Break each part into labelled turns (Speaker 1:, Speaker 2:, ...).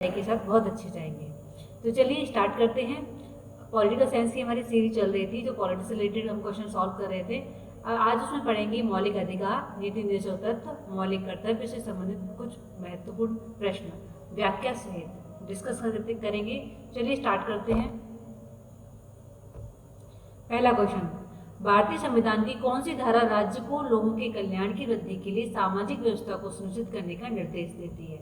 Speaker 1: के साथ बहुत अच्छे जाएंगे। तो चलिए स्टार्ट करते हैं। पॉलिटिकल साइंस की हमारी सीरीज चल रही थी जो पॉलिटिक्स से रिलेटेड हम क्वेश्चन सॉल्व कर रहे थे। आज उसमें पढ़ेंगे मौलिक अधिकार, नीति निर्देशक तत्व, मौलिक कर्तव्य से संबंधित कुछ महत्वपूर्ण प्रश्न व्याख्या सहित डिस्कस करेंगे। चलिए स्टार्ट करते हैं। पहला क्वेश्चन, भारतीय संविधान की कौन सी धारा राज्य को लोगों के कल्याण की वृद्धि के लिए सामाजिक व्यवस्था को सुनिश्चित करने का निर्देश देती है?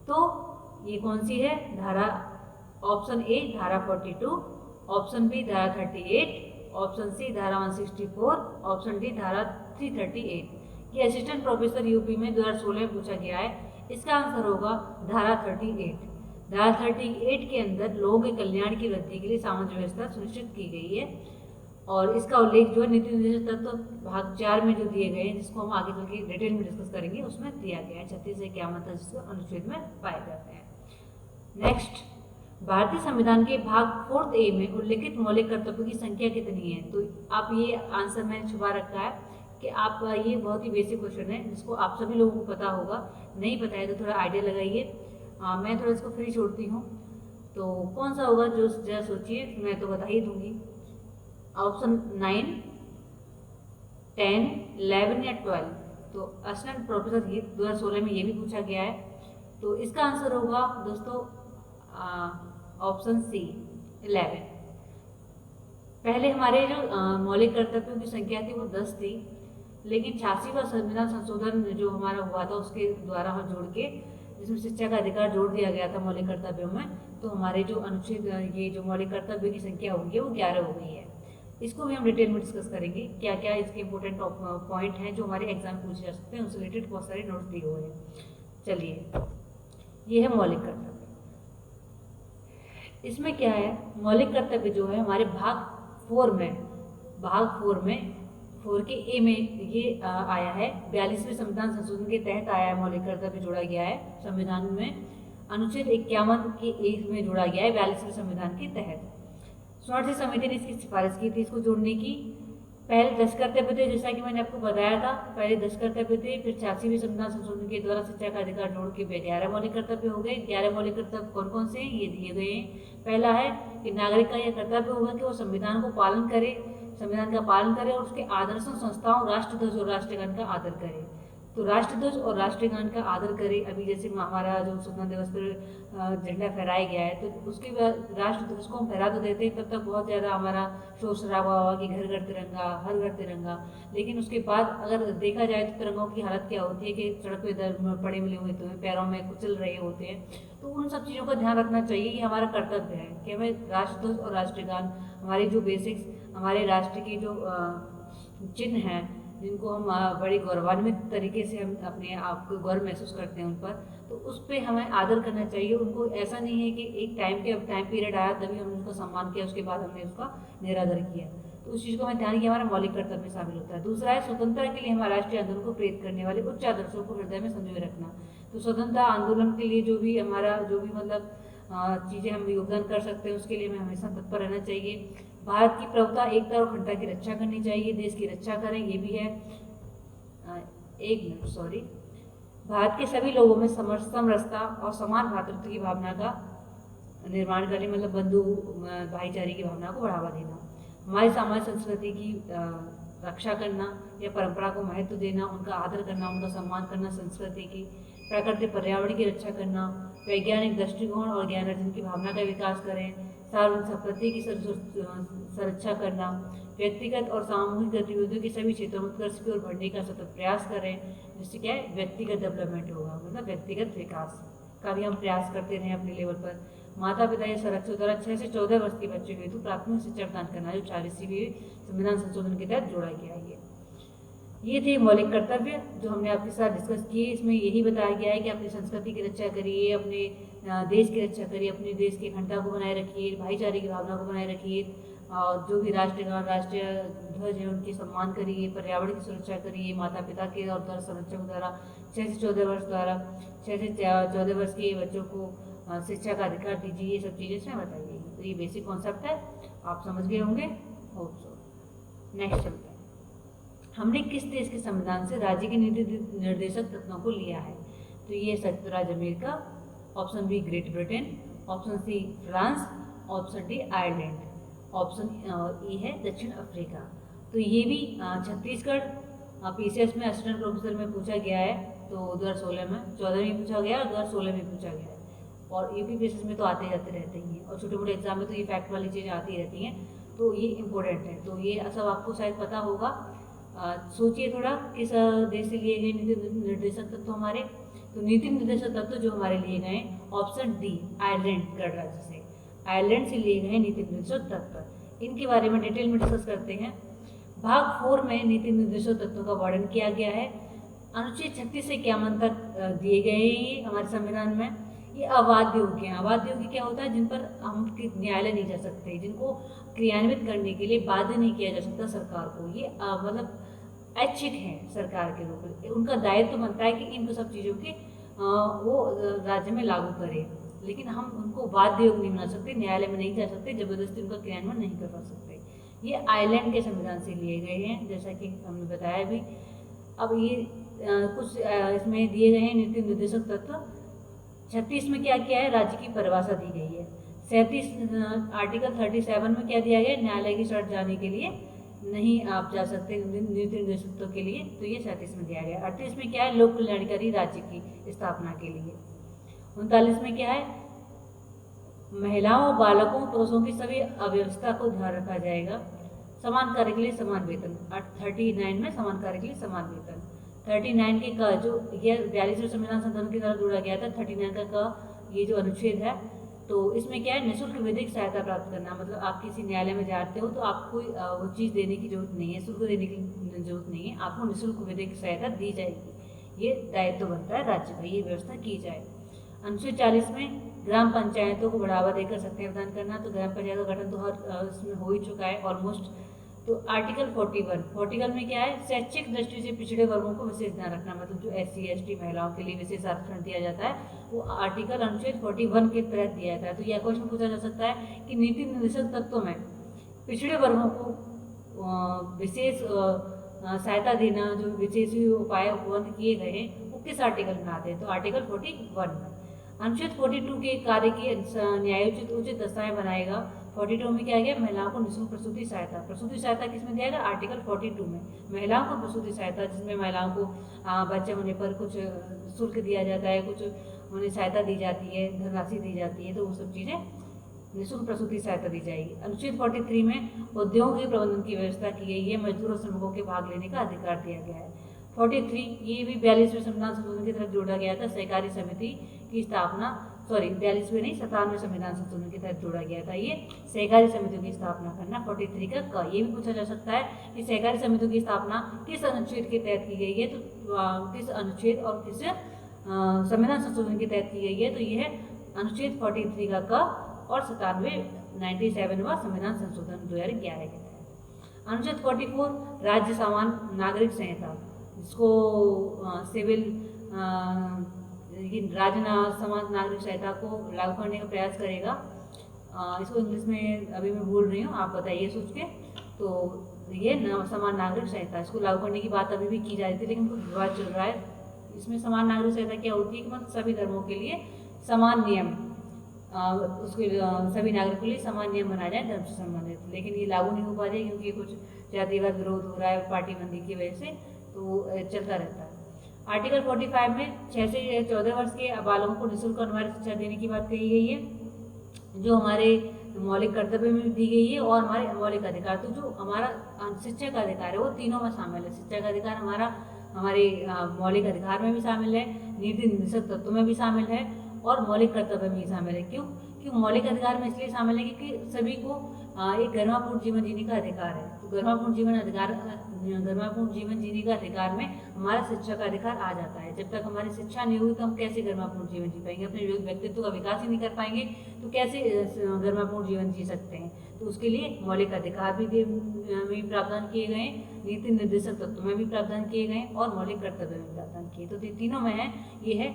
Speaker 1: तो ये कौन सी है धारा? ऑप्शन ए धारा 42, ऑप्शन बी धारा 38, ऑप्शन सी धारा 164, ऑप्शन डी धारा 338। ये असिस्टेंट प्रोफेसर यूपी में 2016 में पूछा गया है। इसका आंसर होगा धारा 38। धारा 38 के अंदर लोगों के कल्याण की वृद्धि के लिए सामाजिक व्यवस्था सुनिश्चित की गई है और इसका उल्लेख जो है नीति निर्देशक तत्व भाग 4 में जो दिए गए हैं, जिसको हम आगे चल के डिटेल में डिस्कस करेंगे, उसमें दिया गया है 36 से 51 जिसको अनुच्छेद में पाए जाते हैं। नेक्स्ट, भारतीय संविधान के भाग 4 ए में उल्लेखित मौलिक कर्तव्यों की संख्या कितनी है? तो आप ये आंसर मैंने छुपा रखा है कि आप ये बहुत ही बेसिक क्वेश्चन है जिसको आप सभी लोगों को पता होगा। नहीं पता है तो थोड़ा आइडिया लगाइए। मैं थोड़ा इसको फ्री छोड़ती हूँ। तो कौन सा होगा जो जरा सोचिए, मैं तो बता ही दूंगी। ऑप्शन 9, 10, 11 या 12। तो असिस्टेंट प्रोफेसर 2016 में ये भी पूछा गया है। तो इसका आंसर होगा दोस्तों ऑप्शन सी 11। पहले हमारे जो मौलिक कर्तव्यों की संख्या थी वो 10 थी, लेकिन 86वां संविधान संशोधन जो हमारा हुआ था उसके द्वारा हम जोड़ के, जिसमें शिक्षा का अधिकार जोड़ दिया गया था मौलिक कर्तव्यों में, तो हमारे जो अनुच्छेद ये जो मौलिक कर्तव्य की संख्या होगी वो 11 हो गई है। इसको भी हम डिटेल में डिस्कस करेंगे, क्या क्या इसके इंपॉर्टेंट पॉइंट हैं जो हमारे एग्जाम पूछे जा सकते हैं, उससे रिलेटेड बहुत सारे नोट्स दिए हुए हैं। चलिए, ये है मौलिक कर्तव्य। इसमें क्या है, मौलिक कर्तव्य जो है हमारे भाग 4 में 4 के ए में ये आया है। 42वें संविधान संशोधन के तहत आया है, मौलिक कर्तव्य जोड़ा गया है संविधान में। अनुच्छेद 51 के ए में जोड़ा गया है 42वें संविधान के तहत। 64वीं समिति ने इसकी सिफारिश की थी इसको जोड़ने की। पहले 10 कर्तव्य थे, जैसा कि मैंने आपको बताया था। पहले 10 कर्तव्य थे, फिर 86वीं संविधान संशोधन के द्वारा शिक्षा का अधिकार जोड़ के 11 मौलिक कर्तव्य हो गए। 11 मौलिक कर्तव्य कौन कौन से हैं ये दिए गए हैं। पहला है कि नागरिक का यह कर्तव्य होगा कि वो संविधान को पालन करे, संविधान का पालन करे और उसके आदर्शों, संस्थाओं, राष्ट्रध्वज और राष्ट्रगान का आदर करे। तो राष्ट्रध्वज और राष्ट्रगान का आदर करे। अभी जैसे हमारा जो स्वतंत्रता दिवस पर झंडा फहराया गया है, तो उसके बाद राष्ट्रध्वज को हम फहरा तो देते हैं, तब तक बहुत ज़्यादा हमारा शोर शराबा हुआ कि घर घर तिरंगा, हर घर तिरंगा। लेकिन उसके बाद अगर देखा जाए तो तिरंगों की हालत क्या होती है कि सड़क पे पड़े मिले हुए होते हैं, पैरों में कुचल रहे होते हैं। तो उन सब चीज़ों का ध्यान रखना चाहिए। ये हमारा कर्तव्य है कि हमें राष्ट्रध्वज और राष्ट्रगान, हमारे जो बेसिक्स, हमारे राष्ट्र की जो चिन्ह हैं, जिनको हम बड़ी गौरवान्वित तरीके से हम अपने आप को गौरव महसूस करते हैं उन पर, तो उस पर हमें आदर करना चाहिए उनको। ऐसा नहीं है कि एक टाइम पीरियड आया तभी हमने उनका सम्मान किया, उसके बाद हमने उसका निरादर किया। तो उस चीज़ को हमें ध्यान किया, हमारा मौलिक कर्तव्य शामिल होता है। दूसरा है स्वतंत्रता के लिए हमारे राष्ट्रीय आंदोलन को प्रेरित करने वाले उच्च आदर्शों को हृदय में संजोए रखना। तो स्वतंत्रता आंदोलन के लिए जो भी हमारा जो भी मतलब चीज़ें हम योगदान कर सकते हैं, उसके लिए हमें हमेशा तत्पर रहना चाहिए। भारत की प्रभुता, एकता और अखंडता की रक्षा करनी चाहिए, देश की रक्षा करें, ये भी है। एक मिनट, सॉरी। भारत के सभी लोगों में समरसता और समान भ्रातृत्व की भावना का निर्माण करें, मतलब बंधु भाईचारे की भावना को बढ़ावा देना। हमारी सामाजिक संस्कृति की रक्षा करना या परंपरा को महत्व देना, उनका आदर करना, उनका सम्मान करना, संस्कृति की, प्राकृतिक पर्यावरण की रक्षा करना, वैज्ञानिक दृष्टिकोण और ज्ञान अर्जन की भावना का विकास करें, सार्वजनिक संपत्ति की सुरक्षा करना, व्यक्तिगत और सामूहिक गतिविधियों के सभी क्षेत्रों में उत्कर्ष की ओर बढ़ने का सतत प्रयास करें, जिससे क्या है व्यक्तिगत डेवलपमेंट होगा, मतलब व्यक्तिगत विकास का भी हम प्रयास करते रहें अपने लेवल पर। माता पिता या संरक्षकों द्वारा 6 से 14 वर्ष के बच्चों हेतु प्राथमिक शिक्षा प्रदान करना, जो 40वीं संविधान संशोधन के तहत जोड़ा गया है। ये थे मौलिक कर्तव्य जो हमने आपके साथ डिस्कस किए। इसमें यही बताया गया है कि अपनी संस्कृति की रक्षा करिए, अपने देश की रक्षा करिए, अपने देश की अखंडता को बनाए रखिए, भाईचारे की भावना को बनाए रखिए, और जो भी राष्ट्रगान, राष्ट्रीय ध्वज है उनकी सम्मान करिए, पर्यावरण की सुरक्षा करिए, माता पिता के और द्वारा संरक्षकों द्वारा 6 से 14 वर्ष के बच्चों को शिक्षा का अधिकार दीजिए। ये सब चीज़ें इसमें बताइए। तो ये बेसिक कॉन्सेप्ट है, आप समझ गए होंगे। Hope so. नेक्स्ट चलते हैं, हमने किस देश के संविधान से राज्य के नीति निर्देशक तत्वों को लिया है? तो ये संयुक्त राज्य America option b Great Britain, option c France, option d Ireland, option e है दक्षिण अफ्रीका। तो ये भी छत्तीसगढ़ PCS में असिस्टेंट प्रोफेसर में पूछा गया है, तो 2016 में 14 में पूछा गया और 2016 में पूछा गया है। और यूपी बेसिस में तो आते जाते रहते ही हैं, और छोटे मोटे एग्जाम में तो ये फैक्ट वाली चीज़ें आती रहती हैं, तो ये इम्पोर्टेंट है। तो ये सब आपको शायद पता होगा। सोचिए थोड़ा, किस देश से लिए गए नीति निर्देशक तत्व हमारे, तो नीति निर्देशक तत्व जो हमारे लिए गए ऑप्शन डी आयरलैंड गणराज्य से, आयरलैंड से लिए गए नीति निर्देशक तत्व। इनके बारे में डिटेल में डिस्कस करते हैं। भाग 4 में नीति निर्देशक तत्वों का वर्णन किया गया है। अनुच्छेद 36 से क्या मंत्र दिए गए हैं हमारे संविधान में। ये अबाध्य योग्य हैं। अबाध्य योग्य क्या होता है? जिन पर हम न्यायालय नहीं जा सकते, जिनको क्रियान्वित करने के लिए बाध्य नहीं किया जा सकता सरकार को। ये मतलब ऐच्छिक हैं सरकार के रूप में, उनका दायित्व तो बनता है कि इन सब चीज़ों के वो राज्य में लागू करे, लेकिन हम उनको बाध्य योग्य नहीं बना सकते, न्यायालय में नहीं जा सकते, जबरदस्ती उनका क्रियान्वयन नहीं करवा सकते। ये आयरलैंड के संविधान से लिए गए हैं, जैसा कि हमने बताया भी। अब ये कुछ इसमें दिए गए हैं नीति निर्देशक तत्व। 36 में क्या किया है? राज्य की परिभाषा दी गई है। 37 आर्टिकल 37 में क्या दिया गया? न्यायालय की शरण जाने के लिए नहीं आप जा सकते नीति निर्देशक के लिए, तो ये 37 में दिया गया। 38 में क्या है? लोक कल्याणकारी राज्य की स्थापना के लिए। 39 में क्या है? महिलाओं, बालकों, पुरुषों की सभी अव्यवस्था को ध्यान रखा जाएगा। समान कार्य के लिए समान वेतन। 39 में समान कार्य के लिए समान वेतन। 39 के का जो ये 42वें संविधान संशोधन के द्वारा जोड़ा गया था, 39 का ये जो अनुच्छेद है, तो इसमें क्या है? निःशुल्क विधिक सहायता प्राप्त करना। मतलब आप किसी न्यायालय में जाते हो तो आपको वो चीज़ देने की जरूरत नहीं है, शुल्क देने की जरूरत नहीं है, आपको निःशुल्क विधिक सहायता दी जाएगी। ये दायित्व बनता है राज्य का, ये व्यवस्था की जाए। अनुच्छेद 40 में ग्राम पंचायतों को बढ़ावा देकर शक्तियाँ प्रदान करना। तो ग्राम पंचायत का गठन तो हर इसमें हो ही चुका है ऑलमोस्ट। तो आर्टिकल 41 में क्या है? शैक्षिक दृष्टि से पिछड़े वर्गों को विशेष ध्यान रखना। मतलब जो SC ST महिलाओं के लिए विशेष आरक्षण दिया जाता है, वो आर्टिकल अनुच्छेद 41 के तहत दिया जाता है। तो यह क्वेश्चन पूछा जा सकता है कि नीति निर्देशक तत्वों में पिछड़े वर्गों को विशेष सहायता देना, जो विशेष उपाय उपबंध किए गए हैं, वो किस आर्टिकल में आते हैं? तो आर्टिकल 41 में। अनुच्छेद 42 के कार्य की न्यायोचित उचित दस्तावेज बनाएगा। 42 में क्या गया? महिलाओं को निःशुल्क प्रसूति सहायता। प्रसूति सहायता किसमें दिया गया? आर्टिकल 42 में। महिलाओं को प्रसूति सहायता, जिसमें महिलाओं को बच्चे होने पर कुछ शुल्क दिया जाता है, कुछ उन्हें सहायता दी जाती है, धनराशि दी जाती है, तो वो सब चीज़ें निःशुल्क प्रसूति सहायता दी जाएगी। अनुच्छेद 43 में उद्योग के प्रबंधन की व्यवस्था की गई है। मजदूर और श्रमिकों के भाग लेने का अधिकार दिया गया है। 43 ये भी 42वें संविधान संशोधन की तरफ जोड़ा गया था। सहकारी समिति की स्थापना, 42वें नहीं, 57वें संविधान संशोधन की तरफ जोड़ा गया था। ये सहकारी समितियों की स्थापना करना। 43 का ये भी पूछा जा सकता है कि सहकारी समितियों की स्थापना किस अनुच्छेद के तहत की गई है, तो किस अनुच्छेद और किस संविधान संशोधन के तहत की गई है? तो ये है अनुच्छेद 43 का और 97वां संविधान संशोधन 2011 के तहत। अनुच्छेद 44 राज्य समान नागरिक संहिता, जिसको सिविल राज्य समान नागरिक संहिता को लागू करने का प्रयास करेगा। इसको इंग्लिश में अभी मैं बोल रही हूँ, आप बताइए सोच के। तो ये समान नागरिक संहिता, इसको लागू करने की बात अभी भी की जा रही थी, लेकिन कुछ विवाद चल रहा है। इसमें समान नागरिक संहिता क्या होती है कि मतलब सभी धर्मों के लिए समान नियम, उसके सभी नागरिकों के लिए समान नियम बनाए जाए धर्म से संबंधित, लेकिन ये लागू नहीं हो पा रही है क्योंकि कुछ जातिवाद विरोध हो रहा है पार्टी बंदी की वजह से, तो चलता रहता है। आर्टिकल 45 में 6 से 14 वर्ष के बालकों को निःशुल्क अनिवार्य शिक्षा देने की बात कही गई है, जो हमारे मौलिक कर्तव्य में दी गई है और हमारे मौलिक अधिकार। तो जो हमारा शिक्षा का अधिकार है वो तीनों में शामिल है। शिक्षा का अधिकार हमारे मौलिक अधिकार में भी शामिल है, नीति निर्देशक तत्वों में भी शामिल है और मौलिक कर्तव्य में भी शामिल है। क्यों? मौलिक अधिकार में इसलिए शामिल है क्योंकि सभी को एक गरिमापूर्ण जीवन जीने का अधिकार है। तो गरिमापूर्ण जीवन जीने का अधिकार में हमारा शिक्षा का अधिकार आ जाता है। जब तक हमारी शिक्षा नहीं होगी तो हम कैसे गरिमापूर्ण जीवन जी पाएंगे? अपने व्यक्तित्व का विकास ही नहीं कर पाएंगे तो कैसे गरिमापूर्ण जीवन जी सकते हैं? तो उसके लिए मौलिक अधिकार भी प्रावधान किए गए, नीति निर्देशक तत्व में भी प्रावधान किए गए और मौलिक कर्तव्य में प्रावधान किए। तो तीनों में है, ये है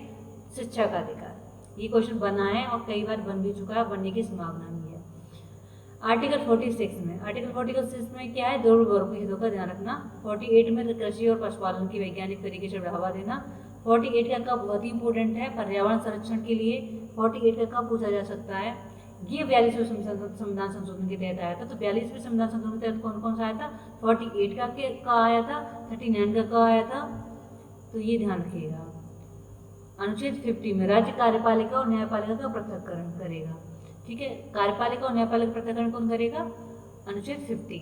Speaker 1: शिक्षा का अधिकार। ये क्वेश्चन बना है और कई बार बन भी चुका है, बनने की संभावना भी है। आर्टिकल 46 में क्या है? दोनों वर्गों के हितों का ध्यान रखना। 48 में कृषि और पशुपालन की वैज्ञानिक तरीके से बढ़ावा देना। 48 का बहुत ही इंपॉर्टेंट है पर्यावरण संरक्षण के लिए, 48 का कब पूछा जा सकता है? ये 42वें संविधान संशोधन के तहत आया था। तो 42वें संविधान संशोधन के तहत कौन कौन सा आया था? 48 का आया था, 39 का आया था। तो ये ध्यान रखिएगा। अनुच्छेद 50 में राज्य कार्यपालिका और न्यायपालिका का पृथक्करण करेगा। ठीक है, कार्यपालिका और न्यायपालिका पृथक्करण कौन करेगा? अनुच्छेद 50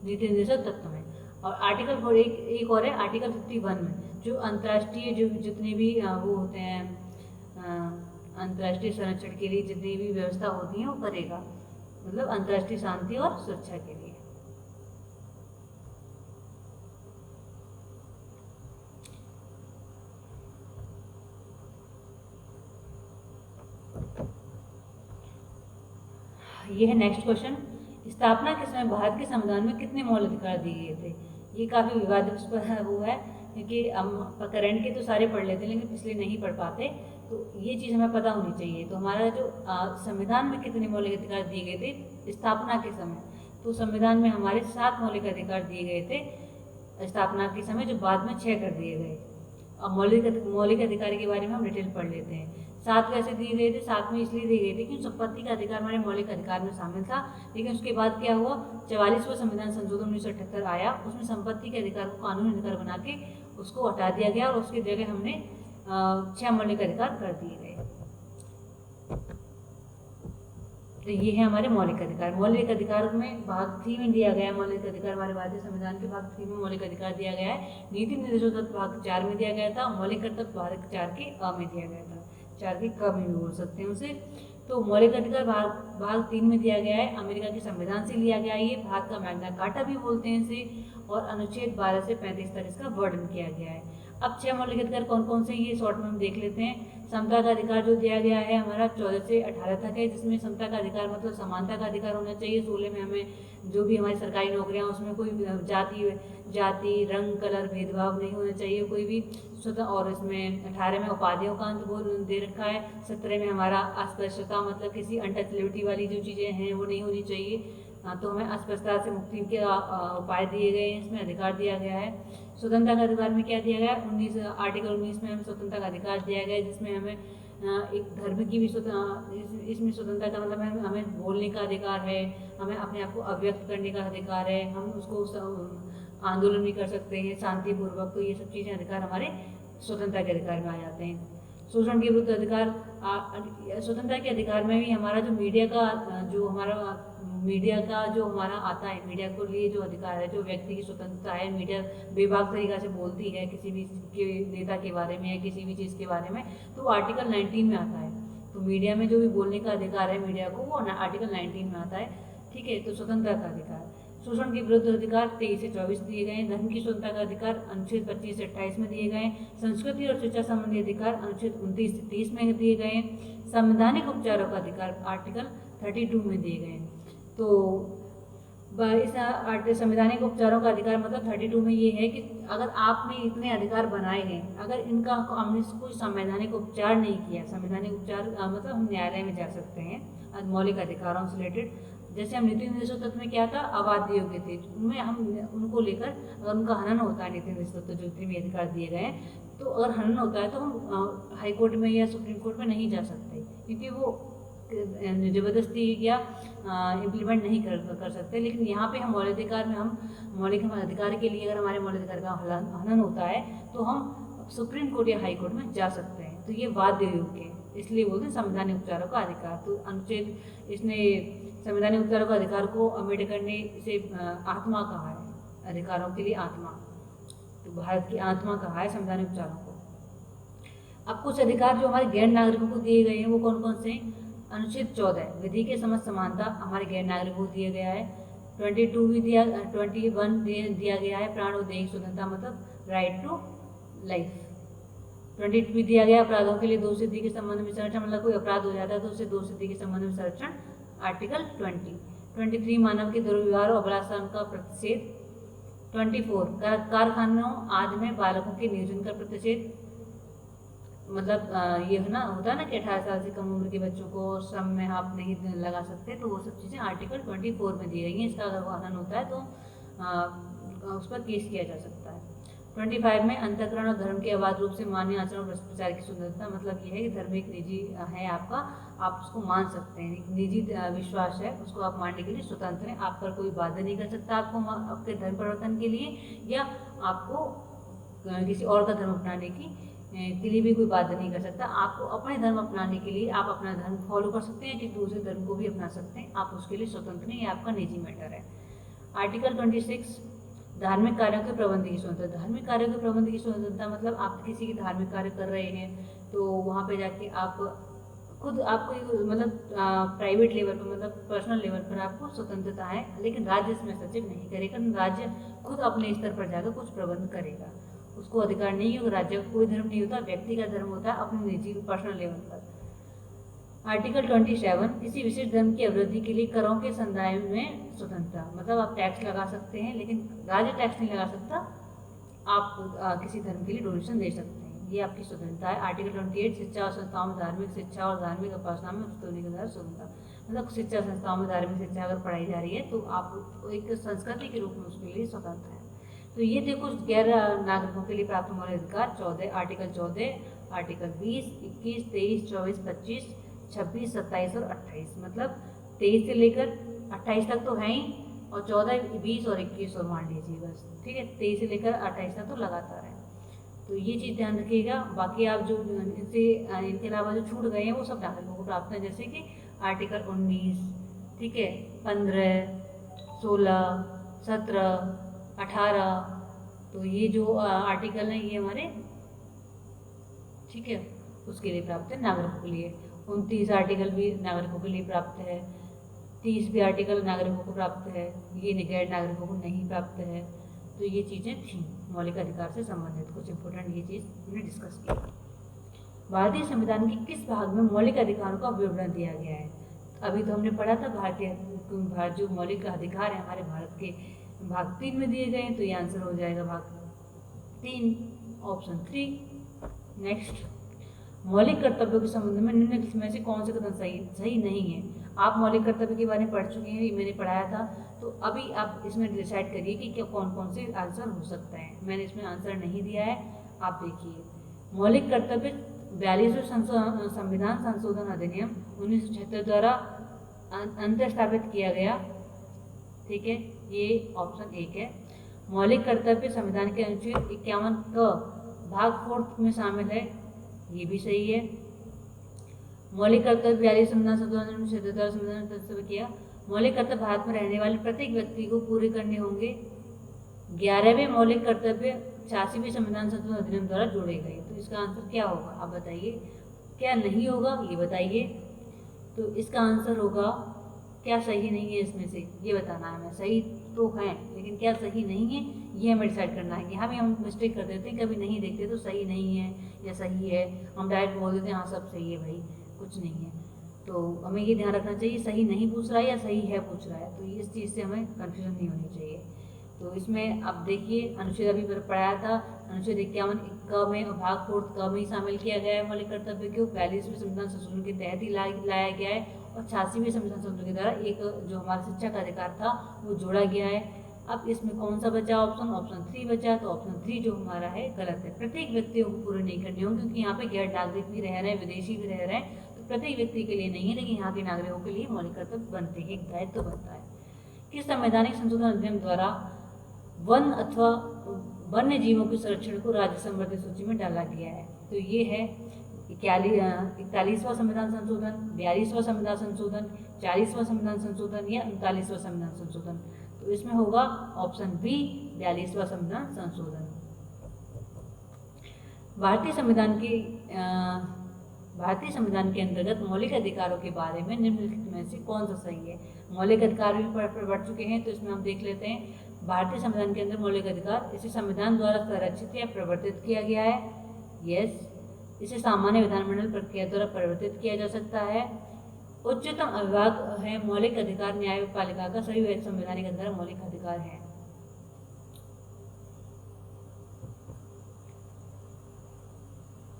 Speaker 1: नीति निर्देशक तत्व में। और आर्टिकल 4 एक और है आर्टिकल 51 में, जो अंतर्राष्ट्रीय जो जितने भी वो होते हैं अंतर्राष्ट्रीय संरक्षण के लिए जितनी भी व्यवस्था होती है वो करेगा, मतलब अंतर्राष्ट्रीय शांति और सुरक्षा के लिए। ये है नेक्स्ट क्वेश्चन। स्थापना के समय भारत के संविधान में कितने मौलिक अधिकार दिए गए थे? ये काफ़ी विवादास्पद वो है, क्योंकि हम करंट के तो सारे पढ़ लेते हैं लेकिन पिछले नहीं पढ़ पाते, तो ये चीज़ हमें पता होनी चाहिए। तो हमारा जो संविधान में कितने मौलिक अधिकार दिए गए थे स्थापना के समय? तो संविधान में हमारे 7 मौलिक अधिकार दिए गए थे स्थापना के समय, जो बाद में 6 कर दिए गए। अब मौलिक अधिकार के बारे में हम डिटेल पढ़ लेते हैं। 7 कैसे दिए गए थे? 7 में इसलिए दिए गए थे कि संपत्ति का अधिकार हमारे मौलिक अधिकार में शामिल था, लेकिन उसके बाद क्या हुआ? 44वां संविधान संशोधन 1978 आया, उसमें संपत्ति के अधिकार को कानूनी अधिकार बना के उसको हटा दिया गया और उसकी जगह हमने 6 मौलिक अधिकार कर दिए गए। तो ये है हमारे मौलिक अधिकार। मौलिक अधिकार में भाग 3 में दिया गया है मौलिक अधिकार, हमारे भारतीय संविधान के भाग 3 में मौलिक अधिकार दिया गया है। नीति निर्देशक तत्व भाग 4 में दिया गया था, मौलिक कर्तव्य भाग 4 के अ में दिया गया था, 4 के क में भी बोल सकते हैं उसे। तो मौलिक अधिकार भाग 3 में दिया गया है, अमेरिका के संविधान से लिया गया है, ये भारत का मैग्ना कार्टा भी बोलते हैं इसे, और अनुच्छेद 12 से 35 तक इसका वर्णन किया गया है। अब 6 मौलिक अधिकार कौन कौन से, ये शॉर्ट में हम देख लेते हैं। समता का अधिकार जो दिया गया है हमारा 14 से 18 तक है, जिसमें समता का अधिकार मतलब समानता का अधिकार होना चाहिए। 16 में हमें जो भी हमारी सरकारी नौकरियां उसमें कोई जाति रंग कलर भेदभाव नहीं होना चाहिए कोई भी स्वतः, और इसमें 18 में उपाधियों का अंत दे रखा है। 17 में हमारा अस्पृश्यता मतलब किसी अनटचेबिलिटी वाली जो चीज़ें हैं वो नहीं होनी चाहिए। तो हमें अस्पृश्यता से मुक्ति के उपाय दिए गए हैं, इसमें अधिकार दिया गया है। स्वतंत्रता का अधिकार में क्या दिया गया है? आर्टिकल 19 में हमें स्वतंत्रता का अधिकार दिया गया है, जिसमें हमें एक धर्म की भी इसमें स्वतंत्रता का मतलब हमें बोलने का अधिकार है, हमें अपने आप को अभिव्यक्त करने का अधिकार है, हम उसको आंदोलन भी कर सकते हैं शांतिपूर्वक। तो ये सब चीज़ें अधिकार हमारे स्वतंत्रता के अधिकार में आ जाते हैं। शोषण के विरुद्ध अधिकार, स्वतंत्रता के अधिकार में भी हमारा जो मीडिया का जो हमारा आता है, मीडिया को लिए जो अधिकार है, जो व्यक्ति की स्वतंत्रता है, मीडिया बेबाक तरीका से बोलती है किसी भी के नेता के बारे में या किसी भी चीज़ के बारे में, तो आर्टिकल 19 में आता है। तो मीडिया में जो भी बोलने का अधिकार है मीडिया को, वो आर्टिकल 19 में आता है। ठीक है, तो स्वतंत्रता का अधिकार। शोषण के विरुद्ध अधिकार 23 से 24 दिए गए हैं। धर्म की स्वतंत्रता का अधिकार अनुच्छेद 25 से 28 में दिए गए हैं। संस्कृति और शिक्षा संबंधी अधिकार अनुच्छेद 29 से 30 में दिए गए हैं। संवैधानिक उपचारों का अधिकार आर्टिकल 32 में दिए गए हैं। तो इस संवैधानिक उपचारों का अधिकार मतलब 32 में ये है कि अगर आपने इतने अधिकार बनाए हैं, अगर इनका हमने कोई संवैधानिक उपचार नहीं किया, संवैधानिक उपचार मतलब हम न्यायालय में जा सकते हैं मौलिक अधिकारों से रिलेटेड। जैसे हम नीति निर्देशक तत्व में क्या था, अबाध्य योग्य थे, उनमें हम उनको लेकर अगर उनका हनन होता है, नीति निर्देशक तत्व जो जितने भी अधिकार दिए गए हैं, तो अगर हनन होता है तो हम हाई कोर्ट में या सुप्रीम कोर्ट में नहीं जा सकते, क्योंकि वो जबरदस्ती या इम्प्लीमेंट नहीं कर सकते। लेकिन यहाँ पे हम मौलिक अधिकार में हम मौलिक अधिकार के लिए अगर हमारे मौलिक अधिकार का हनन होता है तो हम सुप्रीम कोर्ट या हाई कोर्ट में जा सकते हैं। तो ये बाध्य योग्य है, इसलिए बोलते हैं संवैधानिक उपचारों का अधिकार। तो अनुच्छेद इसने संवैधानिक उपचारों का अधिकार को अम्बेडकर ने इसे आत्मा कहा है, अधिकारों के लिए आत्मा, तो भारत की आत्मा कहा है संवैधानिक उपचारों को। अब कुछ अधिकार जो हमारे गैर नागरिकों को दिए गए हैं वो कौन कौन से हैं? अनुच्छेद 14 विधि के समस्त समानता हमारे गैर नागरिकों को दिया गया है। 21 दिया गया है प्राण और दैहिक स्वतंत्रता मतलब राइट टू लाइफ। 22 दिया गया अपराधों के लिए 2 सिद्धि के संबंध में संरक्षण, मतलब कोई अपराध हो जाता है तो उसे 2 सिद्धि के संबंध में संरक्षण, आर्टिकल 20। 23 मानव के दुर्व्यवहार और बलात्कार का प्रतिषेध। 24 कारखानों आदि में बालकों के नियोजन का प्रतिषेध, मतलब ये है ना, होता है ना कि 18 साल से कम उम्र के बच्चों को श्रम में आप नहीं लगा सकते, तो वो सब चीज़ें आर्टिकल 24 में दी गई हैं। इसका अगर हनन होता है तो उस पर केस किया जा सकता है। 25 में अंतःकरण और धर्म के अबाध रूप से मान्य आचरण और प्रचार की स्वतंत्रता। मतलब यह है कि धर्म एक निजी है आपका, आप उसको मान सकते हैं, एक निजी विश्वास है, उसको आप मानने के लिए स्वतंत्र हैं। आप पर कोई बाधा नहीं कर सकता आपको आपके धर्म परिवर्तन के लिए, या आपको किसी और का धर्म अपनाने के लिए भी कोई बाधा नहीं कर सकता। आपको अपने धर्म अपनाने के लिए आप अपना धर्म फॉलो कर सकते हैं, किसी दूसरे धर्म को भी अपना सकते हैं, आप उसके लिए स्वतंत्र हैं, ये आपका निजी मैटर है। आर्टिकल 26 धार्मिक कार्यों के प्रबंध की स्वतंत्रता। धार्मिक कार्यों के प्रबंध की स्वतंत्रता मतलब आप किसी के धार्मिक कार्य कर रहे हैं तो वहाँ पे जाके आप खुद आपको मतलब प्राइवेट लेवल पर, मतलब पर्सनल लेवल पर आपको स्वतंत्रता है, लेकिन राज्य इसमें हस्तक्षेप नहीं करेगा। राज्य खुद अपने स्तर पर जाकर कुछ प्रबंध करेगा, उसको अधिकार नहीं है, राज्य का कोई धर्म नहीं होता, व्यक्ति का धर्म होता है अपने निजी पर्सनल लेवल पर। आर्टिकल 27 किसी विशेष धर्म की अभिवृद्धि के लिए करों के संदाय में स्वतंत्रता। मतलब आप टैक्स लगा सकते हैं, लेकिन राज्य टैक्स नहीं लगा सकता, आप किसी धर्म के लिए डोनेशन दे सकते हैं, ये आपकी स्वतंत्रता है। आर्टिकल 28 शिक्षा और संस्थाओं में धार्मिक शिक्षा और धार्मिक उपासना में उचित होने के द्वारा स्वतंत्रता। मतलब शिक्षा संस्थाओं में धार्मिक शिक्षा अगर पढ़ाई जा रही है तो आप एक संस्कृति के रूप में उसके लिए स्वतंत्र है। तो ये थे कुछ गैर नागरिकों के लिए प्राप्त मौलिक अधिकार। 14 आर्टिकल 14, आर्टिकल 20, 21, 23, 24, 25, 26, 27 और 28। मतलब 23 से लेकर 28 तक तो है ही, और 14, 20 और 21 और मान लीजिए बस, ठीक है। 23 से लेकर 28 तक तो लगातार है, तो ये चीज़ ध्यान रखिएगा। बाकी आप जो इनसे इनके अलावा जो छूट गए हैं वो सब नागरिकों को प्राप्त है, जैसे कि आर्टिकल 19, ठीक है, 15, 16, 17, 18। तो ये जो आर्टिकल हैं ये हमारे, ठीक है, उसके लिए प्राप्त है नागरिकों के लिए। 29 आर्टिकल भी नागरिकों के लिए प्राप्त है, 30 भी आर्टिकल नागरिकों को प्राप्त है, ये गैर नागरिकों को नहीं प्राप्त है। तो ये चीज़ें थी मौलिक अधिकार से संबंधित कुछ इंपोर्टेंट ये चीज़ हमने डिस्कस की। भारतीय संविधान के किस भाग में मौलिक अधिकारों का विवरण दिया गया है? अभी तो हमने पढ़ा था भारत जो मौलिक अधिकार है हमारे भारत के भाग 3 में दिए गए हैं, तो ये आंसर हो जाएगा भाग 3, ऑप्शन 3। नेक्स्ट, मौलिक कर्तव्यों के संबंध में निम्नलिखित में से कौन से कथन सही नहीं है? आप मौलिक कर्तव्य के बारे में पढ़ चुके हैं, मैंने पढ़ाया था, तो अभी आप इसमें डिसाइड करिए कि क्या कौन कौन से आंसर हो सकता है। मैंने इसमें आंसर नहीं दिया है, आप देखिए। मौलिक कर्तव्य 42वें संविधान संशोधन अधिनियम 1976 द्वारा अंतर्स्थापित किया गया, ठीक है, ये ऑप्शन 1 है। मौलिक कर्तव्य संविधान के अनुच्छेद 51 क भाग 4 में शामिल है, ये भी सही है। मौलिक कर्तव्य 42 संविधान संशोधन 1976 द्वारा संविधान प्रस्तावित किया। मौलिक कर्तव्य भारत में रहने वाले प्रत्येक व्यक्ति को पूरे करने होंगे। 11वें मौलिक कर्तव्य 86वें संविधान संशोधन अधिनियम द्वारा जोड़े गए। तो इसका आंसर क्या होगा आप बताइए, क्या नहीं होगा ये बताइए। तो इसका आंसर होगा, क्या सही नहीं है इसमें से ये बताना है हमें। सही तो है लेकिन क्या सही नहीं है ये हमें डिसाइड करना है। यहाँ भी हम मिस्टेक कर देते हैं, कभी नहीं देखते तो सही नहीं है या सही है, हम डायरेक्ट बोल देते हैं हाँ सब सही है भाई, कुछ नहीं है। तो हमें ये ध्यान रखना चाहिए सही नहीं पूछ रहा है या सही है पूछ रहा है, तो इस चीज़ से हमें कन्फ्यूजन नहीं होनी चाहिए। तो इसमें अब देखिए अनुच्छेद अभी पढ़ाया था, अनुच्छेद 51 क में और भाग 4 क में ही शामिल किया गया है मौलिक कर्तव्य को। 42वें संविधान संशोधन के तहत ही लाया गया है, और 86वें संविधान संशोधन के द्वारा एक जो हमारा शिक्षा का अधिकार था वो जोड़ा गया है। अब इसमें कौन सा बचा ऑप्शन, ऑप्शन 3 बचा। तो ऑप्शन 3 जो हमारा है गलत है। प्रत्येक व्यक्तियों को पूरे नहीं करने होंगे, क्योंकि यहाँ पे गैर नागरिक भी रह रहे हैं, विदेशी भी रह रहे हैं, तो प्रत्येक व्यक्ति के लिए नहीं है, लेकिन यहाँ के नागरिकों के लिए मौलिक कर्तव्य बनते हैं, एक दायित्व बनता है। किस संवैधानिक संशोधन अधिनियम द्वारा वन अथवा वन्य जीवों के संरक्षण को राज्य संवर्धित सूची में डाला गया है? तो ये है 41वां संविधान संशोधन, 42वां संविधान संशोधन, 40वां संविधान संशोधन या 39वां संविधान संशोधन। तो इसमें होगा ऑप्शन बी 42वां संविधान संशोधन। भारतीय संविधान के अंतर्गत मौलिक अधिकारों के बारे में निम्नलिखित में से कौन सा सही है? मौलिक अधिकार भी पढ़ चुके हैं, तो इसमें हम देख लेते हैं। भारतीय संविधान के अंदर मौलिक अधिकार, इसे संविधान द्वारा संरक्षित या प्रवर्तित किया गया है, यस। इसे सामान्य विधानमंडल प्रक्रिया द्वारा परिवर्तित किया जा सकता है। उच्चतम अविभाग है मौलिक अधिकार, न्यायपालिका का सभी संवैधानिक अधिकार मौलिक अधिकार है।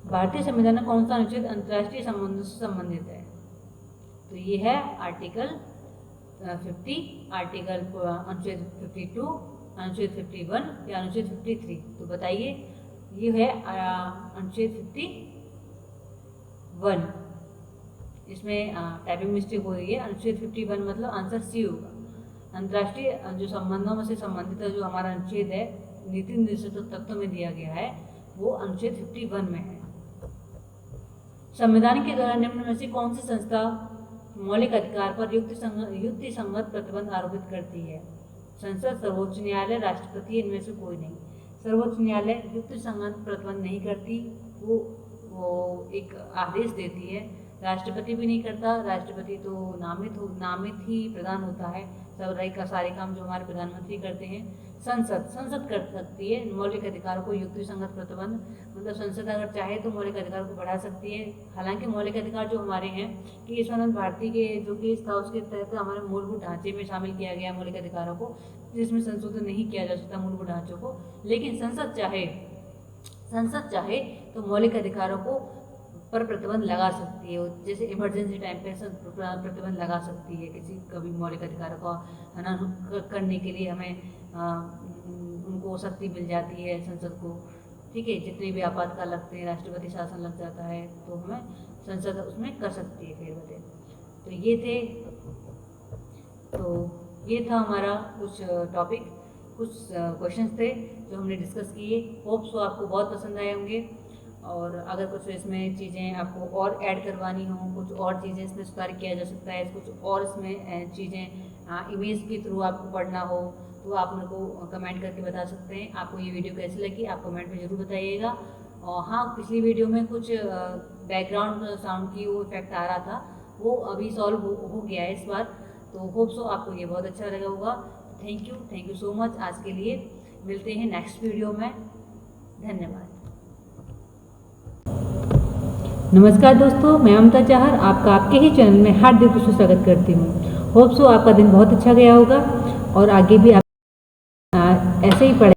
Speaker 1: भारतीय संविधान में कौन सा अनुच्छेद अंतर्राष्ट्रीय संबंधों से संबंधित है? तो ये है आर्टिकल 50, आर्टिकल अनुच्छेद 52, अनुच्छेद 51 या अनुच्छेद 53? तो बताइए, ये है अनुच्छेद 51। इसमें टाइपिंग मिस्टेक हो रही है। अनुच्छेद 51 मतलब आंसर सी होगा। अंतर्राष्ट्रीय जो संबंधों में से संबंधित जो हमारा अनुच्छेद है, नीति निर्देशक तत्वों में दिया गया है, वो अनुच्छेद 51 में है। संविधान के द्वारा निम्न में से कौन सी संस्था मौलिक अधिकार पर युक्तिसंगत प्रतिबंध आरोपित करती है? संसद, सर्वोच्च न्यायालय, राष्ट्रपति, इनमें से कोई नहीं। सर्वोच्च न्यायालय युक्तिसंगत प्रतिबंध नहीं करती, वो एक आदेश देती है। राष्ट्रपति भी नहीं करता, राष्ट्रपति तो नामित ही प्रधान होता है। सब सारे काम जो हमारे प्रधानमंत्री करते हैं। संसद कर सकती है मौलिक अधिकारों को युक्तिसंगत प्रतिबंध, मतलब संसद अगर चाहे तो मौलिक अधिकारों को बढ़ा सकती है। हालांकि मौलिक अधिकार जो हमारे हैं कि ईश्वरानंद भारती के जो केस था उसके तहत हमारे मूलभूत ढांचे में शामिल किया गया मौलिक अधिकारों को, जिसमें संशोधन नहीं किया जा सकता मूलभूत ढांचों को। लेकिन संसद चाहे तो मौलिक अधिकारों को पर प्रतिबंध लगा सकती है। जैसे इमरजेंसी टाइम पे प्रतिबंध लगा सकती है किसी कभी मौलिक अधिकारों का हनन करने के लिए हमें उनको शक्ति मिल जाती है संसद को। ठीक है, जितने भी आपातकाल लगते हैं, राष्ट्रपति शासन लग जाता है, तो हमें संसद उसमें कर सकती है फेरबदल। तो ये था हमारा कुछ टॉपिक, कुछ क्वेश्चंस थे जो हमने डिस्कस किए। होप सो आपको बहुत पसंद आए होंगे। और अगर कुछ इसमें चीज़ें आपको और ऐड करवानी हो, कुछ और चीज़ें इसमें सुधार किया जा सकता है, कुछ और इसमें चीज़ें इमेज के थ्रू आपको पढ़ना हो, तो आप मेरे को कमेंट करके बता सकते हैं। आपको ये वीडियो कैसी लगी आप कमेंट में ज़रूर बताइएगा। और हाँ, पिछली वीडियो में कुछ बैकग्राउंड साउंड की वो इफेक्ट आ रहा था, वो अभी सॉल्व हो गया है इस बार। तो होप सो आपको ये बहुत अच्छा लगा होगा। Thank you so much. आज के लिए मिलते हैं नेक्स्ट वीडियो में। धन्यवाद। नमस्कार दोस्तों, मैं ममता चाहर आपका आपके ही चैनल में हार्दिक रूप से स्वागत करती हूँ। होप सो आपका दिन बहुत अच्छा गया होगा और आगे भी आप ऐसे ही पढ़ें।